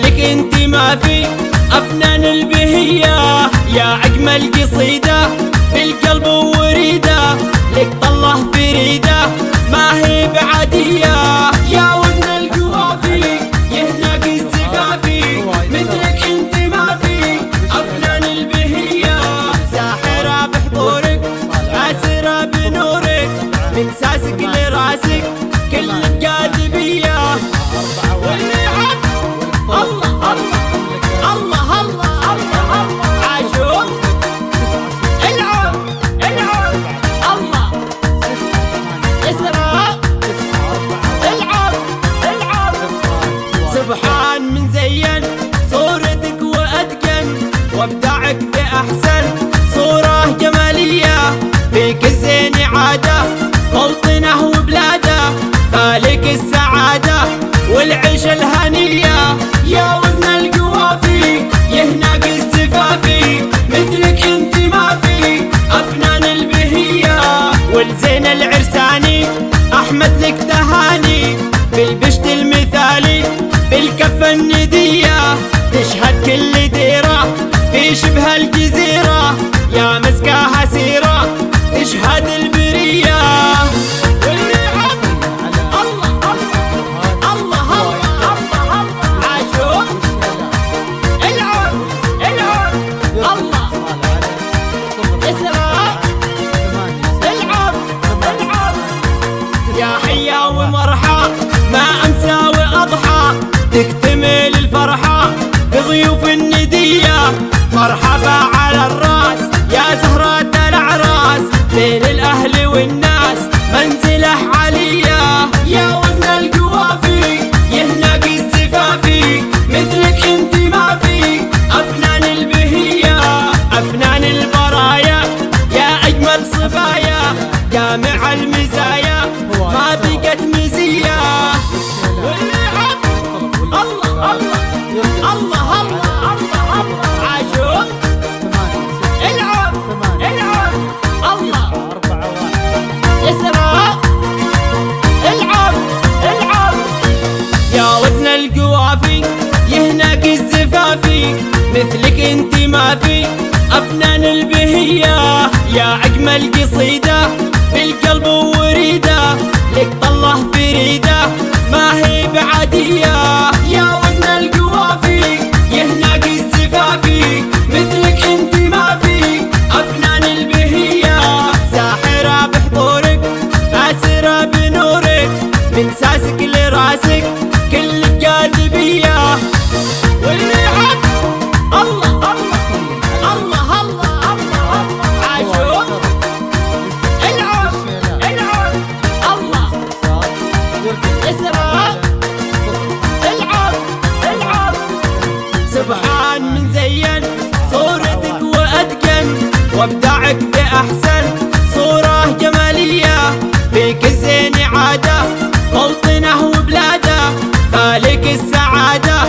مثلك انت ما في أفنان البهية. يا أجمل قصيدة بالقلب وريدة، لك طله فريدة ما هي بعادية. يا وزن القوافي يهناك الزفافي، مثلك انت ما في أفنان البهية. ساحرة بحضورك آسرة بنورك، من ساسك لراسك كل الجاذبية. واللي عب الله الله الله الله الله عاشور العب العب الله اسرع العب العب. سبحان من زين صورتك وأتقن، وابدعك بأحسن صورة جمالية. فيك الزين عادة موطنه وبلاده، خالق السعادة والعيش الهنية. يا وزن القوافي يهناك الزفافي، مثلك انت ما في أفنان البهية. والزين العرساني أحمد لك تهاني، بالبشت المثالي بالكفة الندية. تشهد كل ديرة في شبه الجزيرة، يا مسكاها سيرة تشهد البرية. واللي عب الله الله الله الله عاشور العب العب الله اسرع العب العب. يا حيا ومرحى ما أمسى وأضحى، تكتمل الفرحة بضيوف الندية. مرحبا على الراس يا زهرة الأعراس، بين الأهل والناس منزله عليا. يا وزن القوافي يهناك الزفافي، مثلك انت ما في أفنان البهية. أفنان البرايا يا أجمل صبايا، جامع المزايا ما بقت مزية. واللي عب الله الله الله الله الله عاشور العب العب الله اسرع العب العب. يا وزن القوافي يهناك الزفافي، مثلك انت ما في أفنان البهية. يا أجمل قصيدة بالقلب وريدة، لك طله فريدة ما هي بعادية. يا وزن القوافي يهناك الزفافي، مثلك انت ما في أفنان البهية. ساحرة بحضورك آسرة بنورك، من ساسك لراسك كل الجاذبية. واللي عب الله الله الله الله الله عاشور العب العب الله اسرع العب العب. سبحان من زين صورتك وأتقن، وابدعك بأحسن صورة جمالية. فيك الزين عادة موطنه وبلاده، خالق السعادة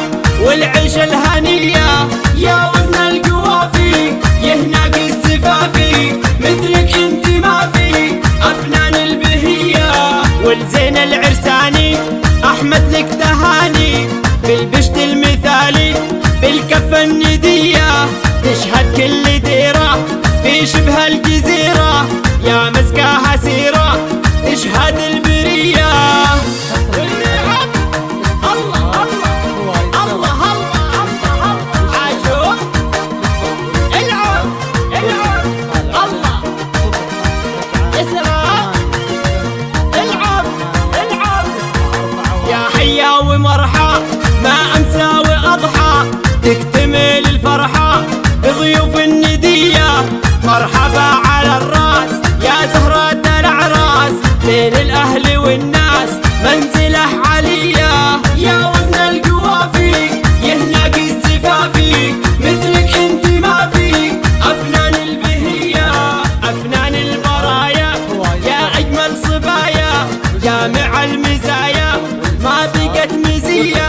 والعيش الهنية. يا وزن القوافي يهناك الزفافي، مثلك انت ما في أفنان البهية. والزين العرساني أحمد لك تهاني، بالبشت المثالي بالكفة الندية. تشهد كل ديرة في شبه الجزيرة، يا مسكاها سيرة تشهد البرية. واللي عب الله الله الله الله عاشور العب العب الله اسرع العب العب. يا حيا ومرحى ما أمسى وأضحى، تكتمل الفرحة بضيوف الندية. مرحبا على الراس يا زهرة الأعراس، بين الأهل والناس منزله عليا. يا وزن القوافي يهناك الزفافي، مثلك انت ما في أفنان البهية. أفنان البرايا يا أجمل صبايا، جامع المزايا ما بقت مزية.